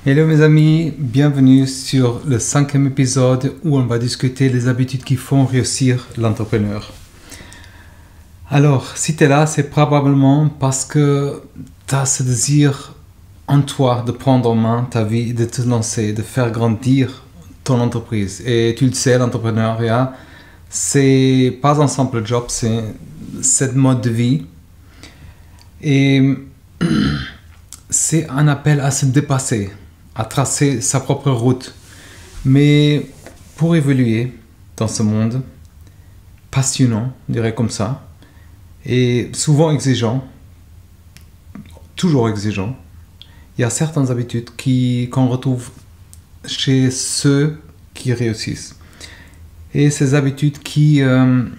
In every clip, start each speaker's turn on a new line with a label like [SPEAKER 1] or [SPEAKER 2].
[SPEAKER 1] Hello mes amis, bienvenue sur le 5e épisode où on va discuter les habitudes qui font réussir l'entrepreneur. Alors, si tu es là, c'est probablement parce que tu as ce désir en toi de prendre en main ta vie, de te lancer, de faire grandir ton entreprise. Et tu le sais, l'entrepreneuriat, c'est pas un simple job, c'est cette mode de vie. Et c'est un appel à se dépasser, à tracer sa propre route. Mais pour évoluer dans ce monde passionnant, je dirais comme ça, et souvent exigeant, toujours exigeant, il y a certaines habitudes qu'on retrouve chez ceux qui réussissent. Et ces habitudes qui,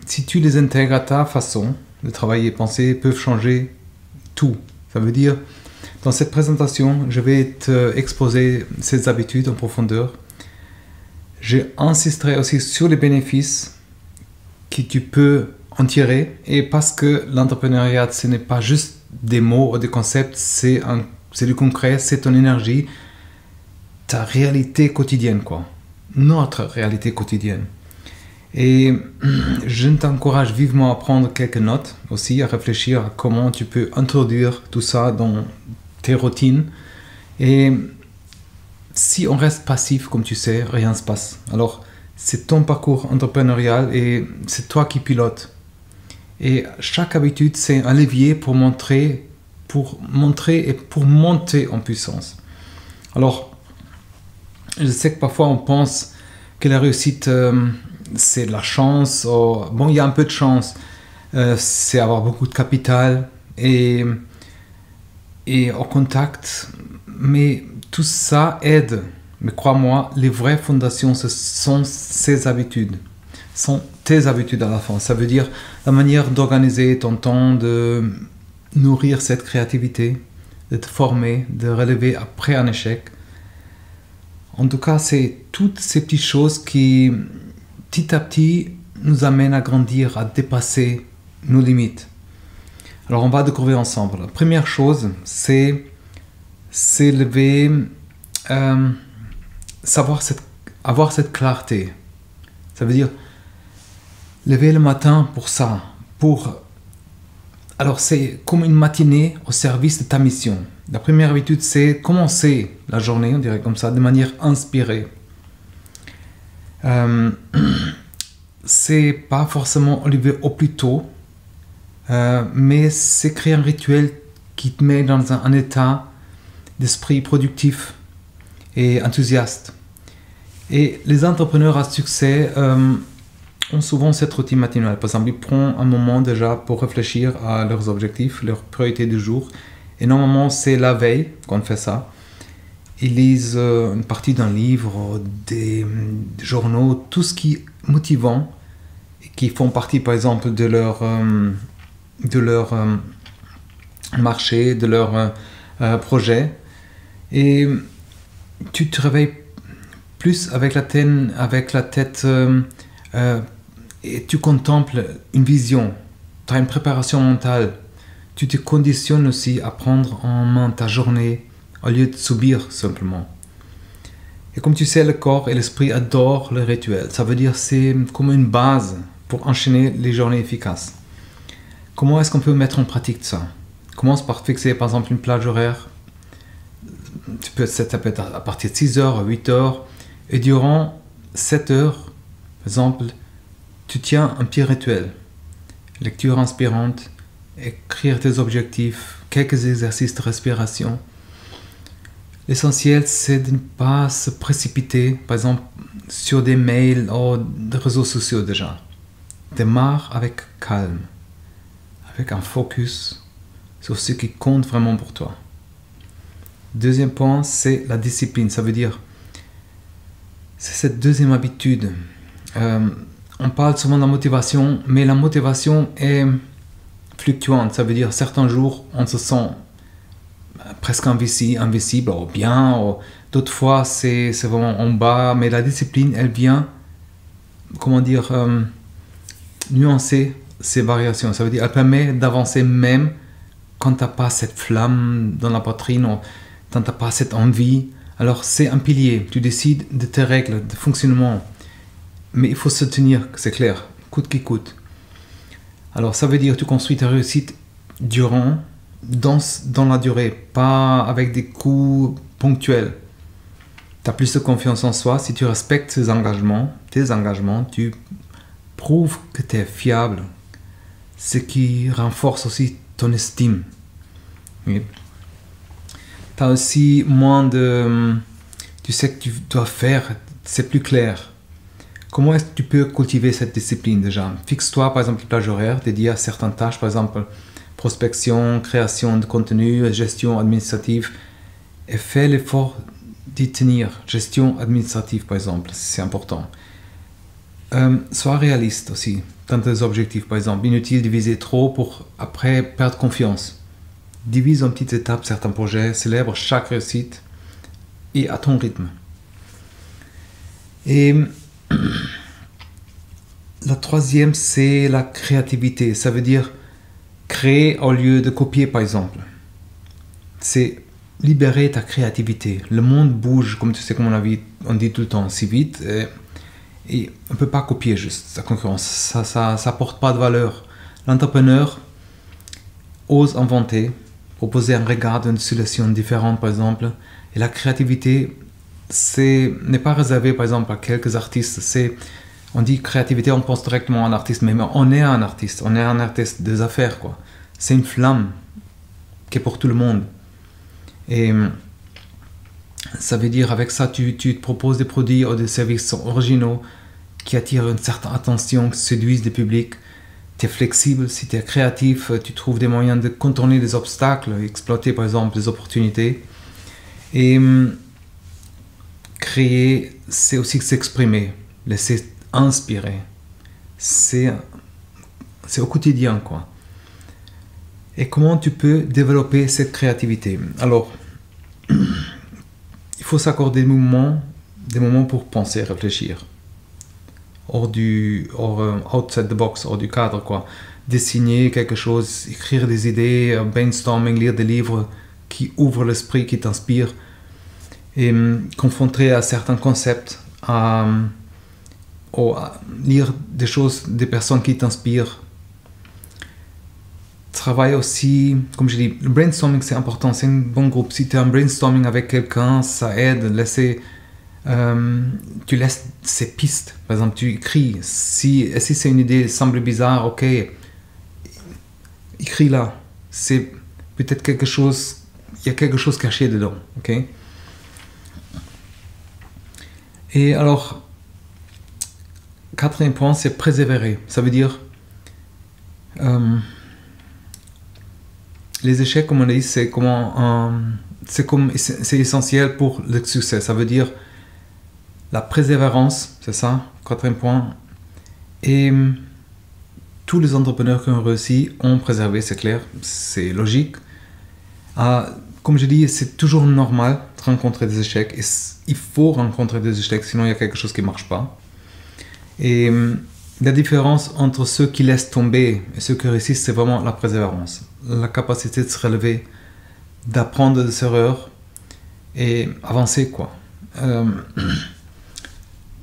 [SPEAKER 1] si tu les intègres à ta façon de travailler et penser, peuvent changer tout. Ça veut dire, dans cette présentation, je vais te exposer ces habitudes en profondeur. J'insisterai aussi sur les bénéfices que tu peux en tirer. Et parce que l'entrepreneuriat, ce n'est pas juste des mots ou des concepts, c'est du concret, c'est ton énergie, ta réalité quotidienne, quoi. Notre réalité quotidienne. Et je t'encourage vivement à prendre quelques notes aussi, à réfléchir à comment tu peux introduire tout ça dans tes routines. Et si on reste passif, comme tu sais, rien ne se passe. Alors, c'est ton parcours entrepreneurial et c'est toi qui pilotes. Et chaque habitude, c'est un levier pour montrer et pour monter en puissance. Alors, je sais que parfois on pense que la réussite, c'est de la chance. Bon, il y a un peu de chance. C'est avoir beaucoup de capital et en contact. Mais tout ça aide. Mais crois-moi, les vraies fondations, ce sont ces habitudes. Sont tes habitudes à la fin. Ça veut dire la manière d'organiser ton temps, de nourrir cette créativité, de te former, de relever après un échec. En tout cas, c'est toutes ces petites choses qui, petit à petit, nous amènent à grandir, à dépasser nos limites. Alors, on va découvrir ensemble. La première chose, c'est s'élever, avoir cette clarté. Ça veut dire lever le matin pour ça. Alors, c'est comme une matinée au service de ta mission. La première habitude, c'est commencer la journée, on dirait comme ça, de manière inspirée. C'est pas forcément lever au plus tôt, mais c'est créer un rituel qui te met dans un état d'esprit productif et enthousiaste. Et les entrepreneurs à succès ont souvent cette routine matinale. Par exemple, ils prennent un moment déjà pour réfléchir à leurs objectifs, leurs priorités du jour. Et normalement, c'est la veille qu'on fait ça. Ils lisent une partie d'un livre, des journaux, tout ce qui est motivant, qui font partie, par exemple, de leur marché, de leur projet. Et tu te réveilles plus avec la tête et tu contemples une vision. Tu as une préparation mentale. Tu te conditionnes aussi à prendre en main ta journée au lieu de subir simplement. Et comme tu sais, le corps et l'esprit adorent le rituel. Ça veut dire que c'est comme une base pour enchaîner les journées efficaces. Comment est-ce qu'on peut mettre en pratique ça? Commence par fixer par exemple une plage horaire. Ça peut être à partir de 6h à 8h. Et durant 7 heures, par exemple, tu tiens un petit rituel. Lecture inspirante, écrire tes objectifs, quelques exercices de respiration. L'essentiel, c'est de ne pas se précipiter, par exemple, sur des mails ou des réseaux sociaux déjà. Démarre avec calme, avec un focus sur ce qui compte vraiment pour toi. Deuxième point, c'est la discipline. Ça veut dire, c'est cette deuxième habitude. On parle souvent de la motivation, mais la motivation est fluctuante. Ça veut dire, certains jours, on se sent presque invisible, ou bien. D'autres fois, c'est vraiment en bas. Mais la discipline, elle vient, nuancer ces variations. Ça veut dire, elle permet d'avancer même quand tu n'as pas cette flamme dans la poitrine, ou quand tu n'as pas cette envie, Alors c'est un pilier, tu décides de tes règles de fonctionnement, mais il faut se tenir, c'est clair, coûte qui coûte. Alors ça veut dire que tu construis ta réussite dans la durée, pas avec des coups ponctuels. Tu as plus de confiance en soi si tu respectes tes engagements, tu prouves que tu es fiable, ce qui renforce aussi ton estime. Tu as aussi moins de... Tu sais que tu dois faire, c'est plus clair. Comment est-ce que tu peux cultiver cette discipline déjà? Fixe-toi par exemple une plage horaire dédiée à certaines tâches, par exemple prospection, création de contenu, gestion administrative, et fais l'effort d'y tenir. Gestion administrative par exemple, c'est important. Sois réaliste aussi dans tes objectifs par exemple. Inutile de viser trop pour après perdre confiance. Divise en petites étapes certains projets, célèbre chaque réussite et à ton rythme. Et la troisième, c'est la créativité. Ça veut dire créer au lieu de copier, par exemple. C'est libérer ta créativité. Le monde bouge, comme tu sais, comme on dit tout le temps, si vite. Et on ne peut pas copier juste sa concurrence. Ça n'apporte pas de valeur. L'entrepreneur ose inventer, proposer un regard d'une solution différente, par exemple. Et la créativité, n'est pas réservé, par exemple, à quelques artistes. On dit créativité, on pense directement à un artiste, mais on est un artiste des affaires, quoi. C'est une flamme qui est pour tout le monde. Et ça veut dire, avec ça, tu te proposes des produits ou des services originaux qui attirent une certaine attention, qui séduisent le public. Tu es flexible, si tu es créatif, tu trouves des moyens de contourner des obstacles, exploiter, par exemple, des opportunités. Et créer, c'est aussi s'exprimer, laisser inspirer. C'est au quotidien, quoi. Et comment tu peux développer cette créativité? Alors, il faut s'accorder des moments pour penser, réfléchir. Outside the box, hors du cadre, quoi. Dessiner quelque chose, écrire des idées, brainstorming, lire des livres qui ouvrent l'esprit, qui t'inspirent. Et confronter à certains concepts, à lire des choses, des personnes qui t'inspirent. Travaille aussi, comme je dis, le brainstorming c'est important, c'est un bon groupe. Si tu as un brainstorming avec quelqu'un, ça aide, tu laisses ces pistes. Par exemple, tu écris, si c'est une idée qui semble bizarre, ok, écris là. C'est peut-être quelque chose, il y a quelque chose caché dedans, ok. Et alors, quatrième point, c'est persévérer. Ça veut dire, les échecs, comme on dit, c'est essentiel pour le succès. Ça veut dire la persévérance, c'est ça, quatrième point. Et tous les entrepreneurs qui ont réussi ont préservé, c'est clair, c'est logique. Comme je dis, c'est toujours normal de rencontrer des échecs. Et il faut rencontrer des échecs, sinon il y a quelque chose qui ne marche pas. Et la différence entre ceux qui laissent tomber et ceux qui réussissent, c'est vraiment la persévérance. La capacité de se relever, d'apprendre de ses erreurs et avancer, quoi.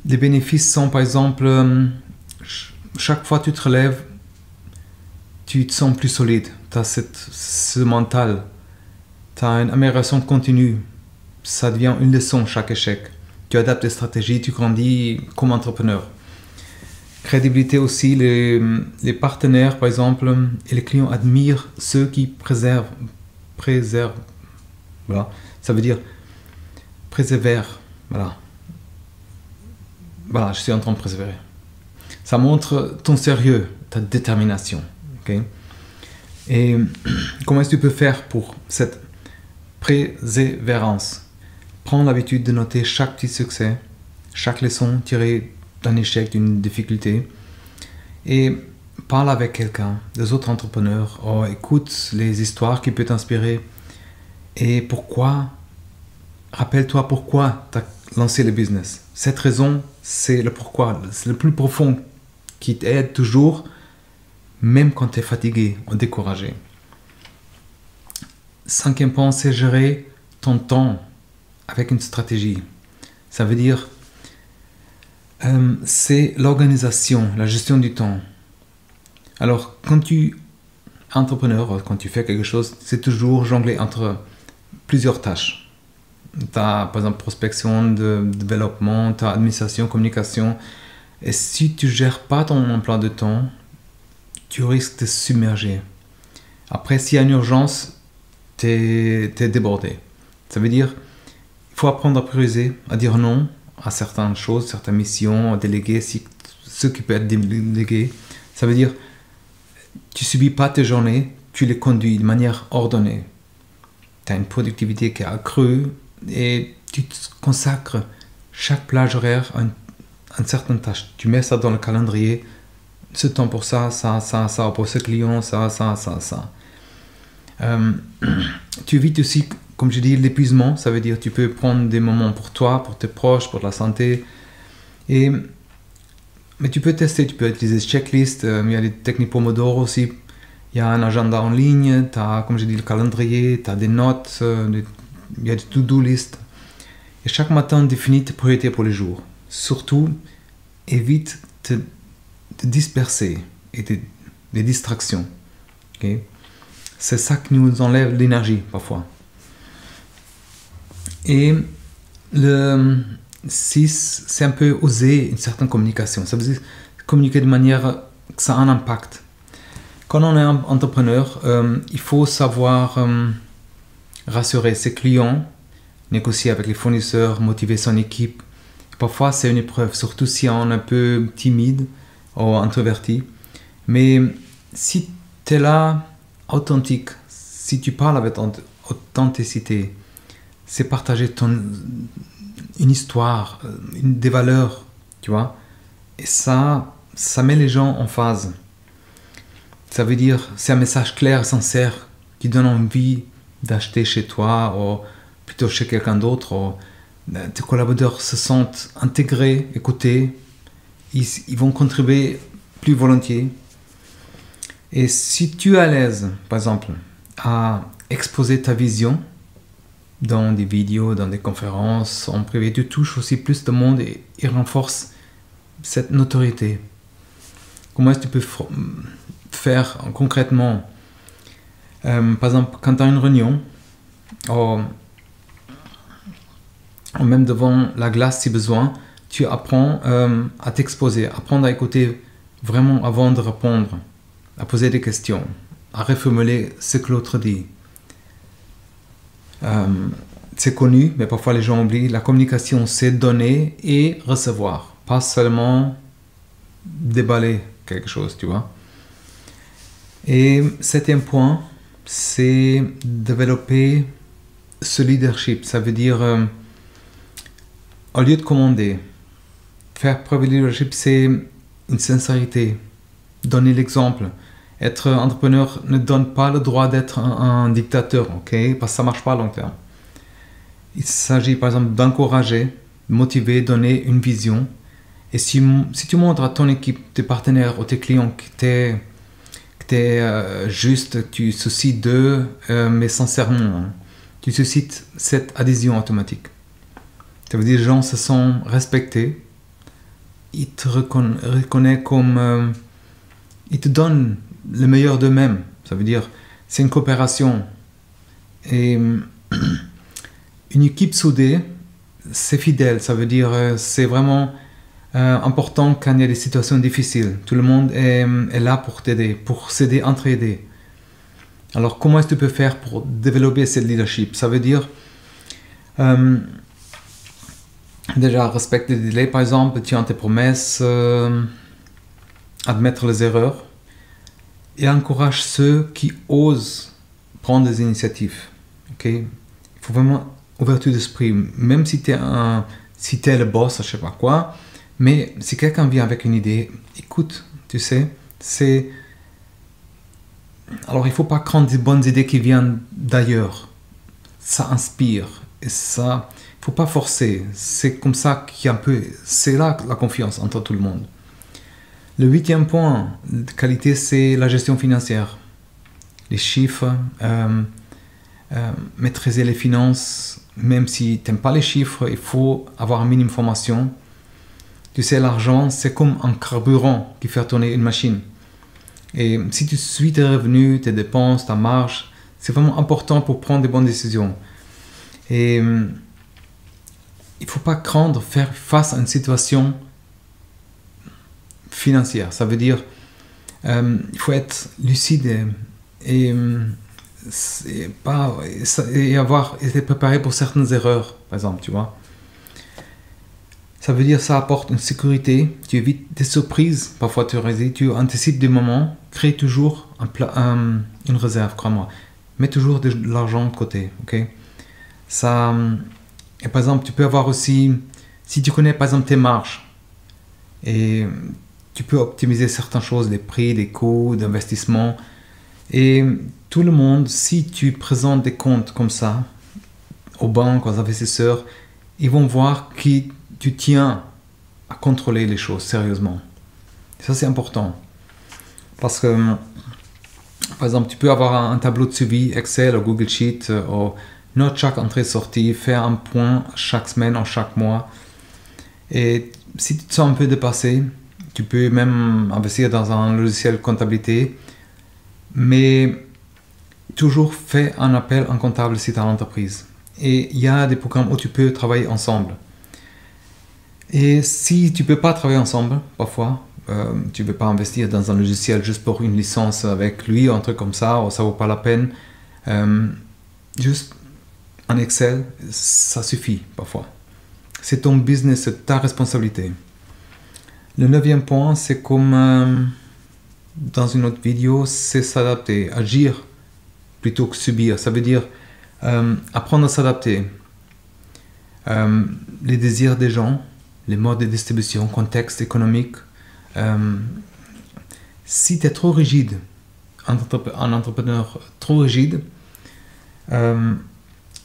[SPEAKER 1] Les bénéfices sont, par exemple, chaque fois que tu te relèves, tu te sens plus solide. Tu as ce mental. Tu as une amélioration continue. Ça devient une leçon, chaque échec. Tu adaptes tes stratégies, tu grandis comme entrepreneur. Crédibilité aussi, les partenaires, par exemple, et les clients admirent ceux qui préservent. Voilà. Ça veut dire préservère. Voilà, je suis en train de persévérer. Ça montre ton sérieux, ta détermination. Okay? Et comment est-ce que tu peux faire pour cette persévérance? Prends l'habitude de noter chaque petit succès, chaque leçon tirée d'un échec, d'une difficulté, et parle avec quelqu'un, des autres entrepreneurs, écoute les histoires qui peuvent t'inspirer. Et pourquoi? Rappelle-toi pourquoi tu as lancé le business. Cette raison, c'est le pourquoi, c'est le plus profond qui t'aide toujours, même quand tu es fatigué ou découragé. Cinquième point, c'est gérer ton temps. avec une stratégie. Ça veut dire, c'est l'organisation, la gestion du temps. Alors, quand tu es entrepreneur, quand tu fais quelque chose, c'est toujours jongler entre plusieurs tâches. Tu as, par exemple, prospection, développement, tu as administration, communication. Et si tu ne gères pas ton emploi de temps, tu risques de te submerger. Après, s'il y a une urgence, tu es débordé. Ça veut dire, il faut apprendre à prioriser, à dire non à certaines choses, certaines missions, à déléguer ce qui peut être délégué. Ça veut dire, tu ne subis pas tes journées, tu les conduis de manière ordonnée. Tu as une productivité qui est accrue et tu te consacres chaque plage horaire à une certaine tâche. Tu mets ça dans le calendrier, ce temps pour ça, pour ce client, ça. Tu évites aussi, comme je dis, l'épuisement. Ça veut dire tu peux prendre des moments pour toi, pour tes proches, pour la santé. Mais tu peux tester, tu peux utiliser checklist. Il y a des techniques Pomodoro aussi. Il y a un agenda en ligne, tu as, comme je dis, le calendrier, tu as des notes, il y a des to-do list. Et chaque matin, définis tes priorités pour les jours. Surtout, évite de disperser et des distractions. Okay? C'est ça qui nous enlève l'énergie parfois. Et le 6, c'est un peu oser une certaine communication. Ça veut dire communiquer de manière que ça a un impact. Quand on est un entrepreneur, il faut savoir rassurer ses clients, négocier avec les fournisseurs, motiver son équipe. Parfois, c'est une épreuve, surtout si on est un peu timide ou introverti. Mais si tu es là, authentique, si tu parles avec authenticité, c'est partager une histoire, des valeurs, tu vois. Et ça met les gens en phase. Ça veut dire, c'est un message clair, sincère, qui donne envie d'acheter chez toi ou plutôt chez quelqu'un d'autre. Tes collaborateurs se sentent intégrés, écoutés. Ils vont contribuer plus volontiers. Et si tu es à l'aise, par exemple, à exposer ta vision dans des vidéos, dans des conférences, en privé, tu touches aussi plus de monde et renforces cette notoriété. Comment est-ce que tu peux faire concrètement, par exemple, quand tu as une réunion, ou même devant la glace si besoin, tu apprends à t'exposer, apprendre à écouter vraiment avant de répondre, à poser des questions, à reformuler ce que l'autre dit. C'est connu, mais parfois les gens oublient, la communication c'est donner et recevoir, pas seulement déballer quelque chose, tu vois. Et 7e point, c'est développer ce leadership. Ça veut dire, au lieu de commander, faire preuve de leadership, c'est une sincérité, donner l'exemple. Être entrepreneur ne donne pas le droit d'être un dictateur, ok? Parce que ça ne marche pas à long terme. Il s'agit par exemple d'encourager, motiver, donner une vision. Et si tu montres à ton équipe, tes partenaires ou tes clients que tu es juste, tu soucies d'eux, mais sincèrement, hein, tu suscites cette adhésion automatique. Ça veut dire que les gens se sentent respectés, ils te reconnaissent comme... ils te donnent le meilleur d'eux-mêmes. Ça veut dire c'est une coopération. Et une équipe soudée, c'est fidèle. Ça veut dire c'est vraiment important quand il y a des situations difficiles. Tout le monde est là pour t'aider, pour s'aider, entraider. Alors comment est-ce que tu peux faire pour développer ce leadership? Ça veut dire déjà respecter les délais, par exemple, tiens tes promesses, admettre les erreurs et encourage ceux qui osent prendre des initiatives. Okay? Il faut vraiment ouverture d'esprit, même si tu es le boss, je sais pas quoi, mais si quelqu'un vient avec une idée, écoute, tu sais, c'est... Alors il faut pas prendre des bonnes idées qui viennent d'ailleurs, ça inspire, et ça, il faut pas forcer, c'est comme ça qu'il y a un peu, c'est là la confiance entre tout le monde. Le 8e point de qualité, c'est la gestion financière. Les chiffres, maîtriser les finances, même si tu n'aimes pas les chiffres, il faut avoir un minimum de formation. Tu sais, l'argent, c'est comme un carburant qui fait tourner une machine. Et si tu suis tes revenus, tes dépenses, ta marge, c'est vraiment important pour prendre des bonnes décisions. Et il ne faut pas craindre faire face à une situation financière. Ça veut dire il faut être lucide et avoir été préparé pour certaines erreurs, par exemple, tu vois. Ça veut dire ça apporte une sécurité, tu évites des surprises, parfois tu anticipes des moments, crée toujours une réserve, crois-moi. Mets toujours de l'argent de côté, ok? Ça, et par exemple, tu peux avoir aussi, si tu connais par exemple tes marges, et tu peux optimiser certaines choses, les prix, les coûts d'investissement, et tout le monde, si tu présentes des comptes comme ça, aux banques, aux investisseurs, ils vont voir que tu tiens à contrôler les choses sérieusement. Ça, c'est important. Parce que, par exemple, tu peux avoir un tableau de suivi Excel ou Google Sheet, ou note chaque entrée-sortie, faire un point chaque semaine ou chaque mois. Et si tu te sens un peu dépassé, tu peux même investir dans un logiciel de comptabilité, mais toujours fais un appel à un comptable si tu as une entreprise. Et il y a des programmes où tu peux travailler ensemble. Et si tu ne peux pas travailler ensemble, parfois, tu ne veux pas investir dans un logiciel juste pour une licence avec lui ou un truc comme ça, ou ça ne vaut pas la peine, juste un Excel, ça suffit parfois. C'est ton business, c'est ta responsabilité. Le 9e point, c'est comme dans une autre vidéo, c'est s'adapter, agir plutôt que subir. Ça veut dire apprendre à s'adapter. Les désirs des gens, les modes de distribution, contexte économique. Si tu es trop rigide, un entrepreneur trop rigide,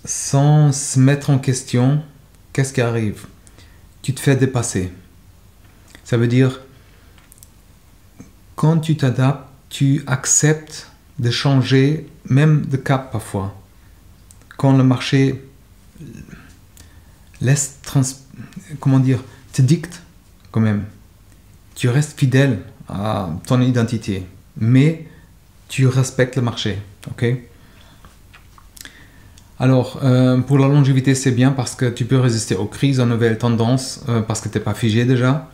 [SPEAKER 1] sans se mettre en question, qu'est-ce qui arrive? Tu te fais dépasser. Ça veut dire, quand tu t'adaptes, tu acceptes de changer, même de cap parfois. Quand le marché te dicte quand même. Tu restes fidèle à ton identité, mais tu respectes le marché, ok? Alors, pour la longévité, c'est bien parce que tu peux résister aux crises, aux nouvelles tendances, parce que tu n'es pas figé déjà.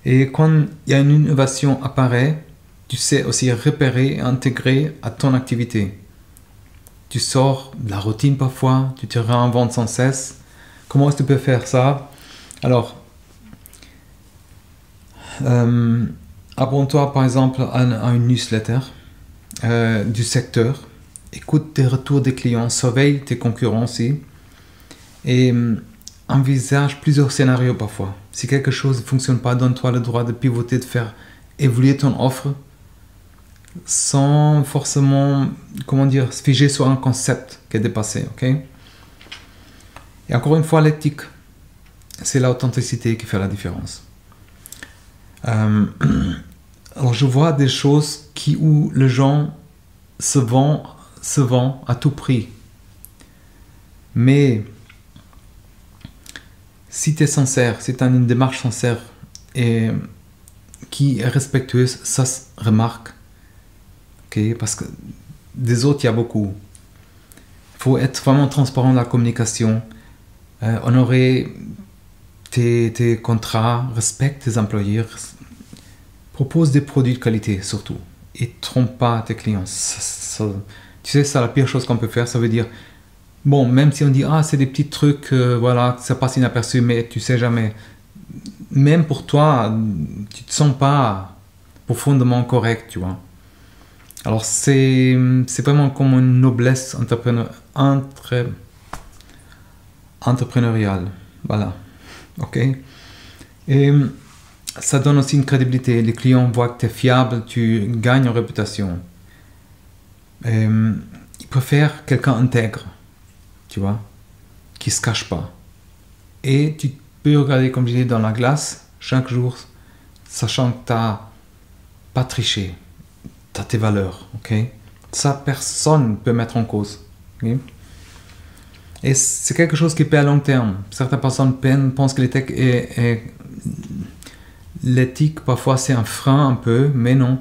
[SPEAKER 1] Et quand il y a une innovation apparaît, tu sais aussi repérer et intégrer à ton activité. Tu sors de la routine parfois, tu te réinventes sans cesse. Comment est-ce que tu peux faire ça? Alors, abonne-toi par exemple à une newsletter du secteur. Écoute tes retours des clients, surveille tes concurrents aussi et envisage plusieurs scénarios parfois. Si quelque chose ne fonctionne pas, donne-toi le droit de pivoter, de faire évoluer ton offre sans forcément, se figer sur un concept qui est dépassé, ok? Et encore une fois, l'éthique, c'est l'authenticité qui fait la différence. Alors je vois des choses où les gens se vendent à tout prix. Mais si tu es sincère, si tu as une démarche sincère et qui est respectueuse, ça se remarque. Okay? Parce que des autres, il y a beaucoup. Il faut être vraiment transparent dans la communication, honorer tes contrats, respecte tes employés, propose des produits de qualité surtout et trompe pas tes clients. Tu sais, c'est la pire chose qu'on peut faire. Ça veut dire, bon, même si on dit c'est des petits trucs, voilà, ça passe inaperçu, mais tu sais jamais. Même pour toi, tu te sens pas profondément correct, tu vois. Alors c'est vraiment comme une noblesse entrepreneuriale, voilà. Ok. Et ça donne aussi une crédibilité. Les clients voient que tu es fiable, tu gagnes en réputation. Ils préfèrent quelqu'un intègre, tu vois, qui ne se cache pas. Et tu peux regarder, comme je disais, dans la glace, chaque jour, sachant que tu n'as pas triché, tu as tes valeurs, ok? Ça, personne ne peut mettre en cause. Okay? Et c'est quelque chose qui paie à long terme. Certaines personnes pensent que l'éthique, parfois, c'est un frein un peu, mais non.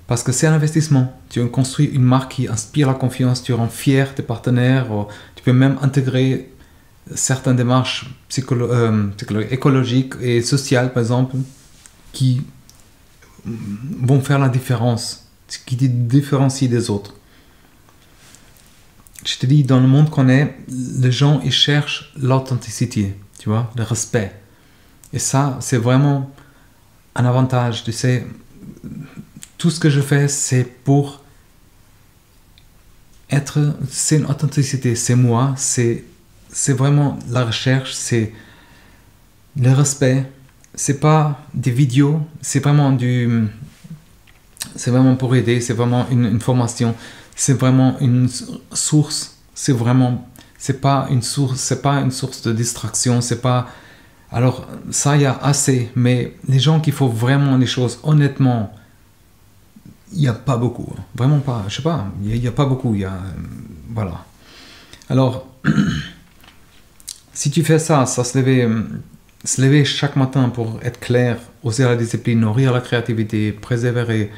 [SPEAKER 1] Parce que c'est un investissement. Tu construis une marque qui inspire la confiance, tu rends fier tes partenaires, tu peux même intégrer certaines démarches écologiques et sociales, par exemple, qui vont faire la différence, qui te différencient des autres. Je te dis, dans le monde qu'on est, les gens, ils cherchent l'authenticité, tu vois, le respect. Et ça, c'est vraiment un avantage. Tu sais, tout ce que je fais, c'est pour être, c'est une authenticité, c'est moi, c'est vraiment la recherche, c'est le respect. C'est pas des vidéos, c'est vraiment pour aider, c'est vraiment une formation, c'est vraiment une source, c'est pas une source de distraction, c'est pas, alors ça il y a assez, mais les gens qui font vraiment les choses honnêtement, il n'y a pas beaucoup, vraiment pas, je sais pas, il y a pas beaucoup, voilà. Alors, si tu fais ça se lever chaque matin pour être clair, oser la discipline, nourrir la créativité, préserver,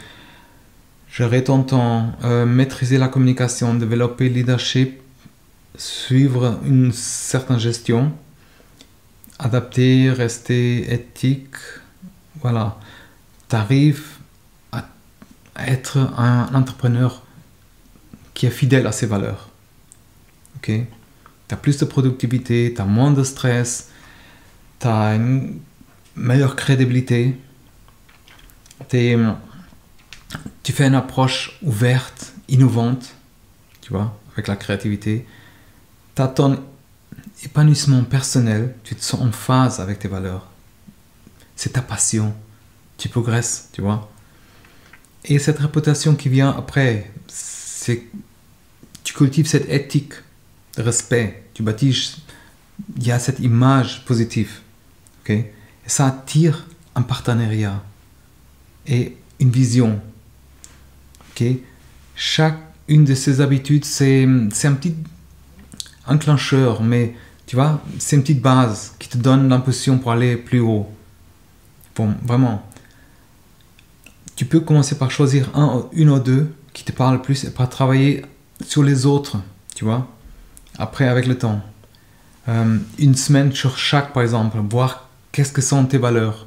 [SPEAKER 1] gérer ton temps, maîtriser la communication, développer le leadership, suivre une certaine gestion, adapter, rester éthique, voilà. Tu arrives à être un entrepreneur qui est fidèle à ses valeurs. Ok? Tu as plus de productivité, tu as moins de stress, tu as une meilleure crédibilité, tu fais une approche ouverte, innovante, tu vois, avec la créativité. Tu as ton épanouissement personnel, tu te sens en phase avec tes valeurs. C'est ta passion, tu progresses, tu vois. Et cette réputation qui vient après, c'est tu cultives cette éthique de respect, tu bâtis, il y a cette image positive. Okay? Et ça attire un partenariat et une vision. Okay? Chacune de ces habitudes, c'est un petit enclencheur, mais tu vois, c'est une petite base qui te donne l'impulsion pour aller plus haut. Bon, vraiment. Tu peux commencer par choisir une ou deux qui te parlent le plus et par travailler sur les autres, tu vois. Après, avec le temps. Une semaine sur chaque, par exemple, voir qu'est-ce que sont tes valeurs.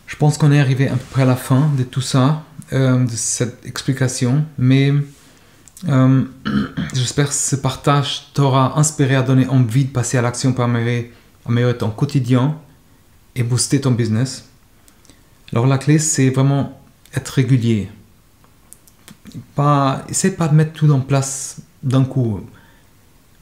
[SPEAKER 1] Je pense qu'on est arrivé à peu près à la fin de tout ça, de cette explication, mais j'espère que ce partage t'aura inspiré à donner envie de passer à l'action pour améliorer ton quotidien et booster ton business. Alors la clé, c'est vraiment être régulier. Essaie pas de mettre tout en place d'un coup.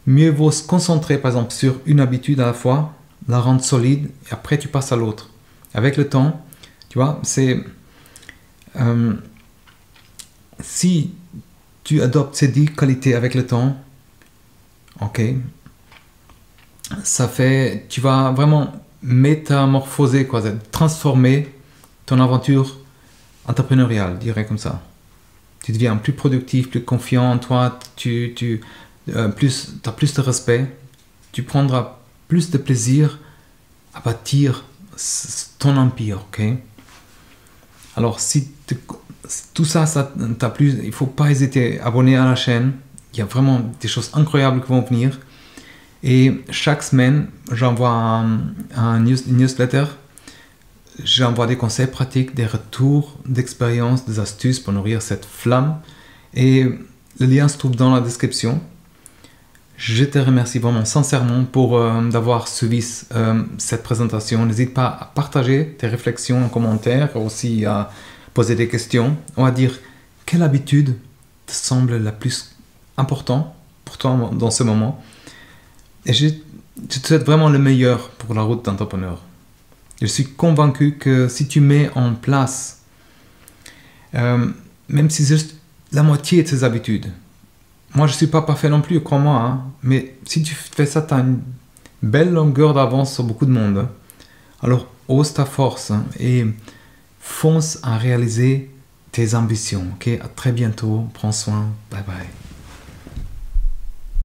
[SPEAKER 1] Mieux vaut se concentrer par exemple sur une habitude à la fois, la rendre solide et après tu passes à l'autre. Avec le temps, tu vois, si tu adoptes ces 10 qualités avec le temps, ok, tu vas vraiment métamorphoser, transformer ton aventure entrepreneuriale, je dirais comme ça. Tu deviens plus productif, plus confiant en toi, tu as plus de respect, tu prendras plus de plaisir à bâtir ton empire, ok? Alors, si tout ça t'a plu, il ne faut pas hésiter à abonner à la chaîne. Il y a vraiment des choses incroyables qui vont venir. Et chaque semaine, j'envoie une newsletter. J'envoie des conseils pratiques, des retours d'expérience, des astuces pour nourrir cette flamme. Et le lien se trouve dans la description. Je te remercie vraiment sincèrement pour d'avoir suivi cette présentation. N'hésite pas à partager tes réflexions en commentaire, aussi à poser des questions ou à dire quelle habitude te semble la plus importante pour toi dans ce moment. Et je te souhaite vraiment le meilleur pour la route d'entrepreneur. Je suis convaincu que si tu mets en place, même si c'est juste la moitié de ces habitudes, moi je ne suis pas parfait non plus, crois-moi, hein, mais si tu fais ça, tu as une belle longueur d'avance sur beaucoup de monde. Hein. Alors ose ta force et fonce à réaliser tes ambitions. Okay? À très bientôt, prends soin, bye bye.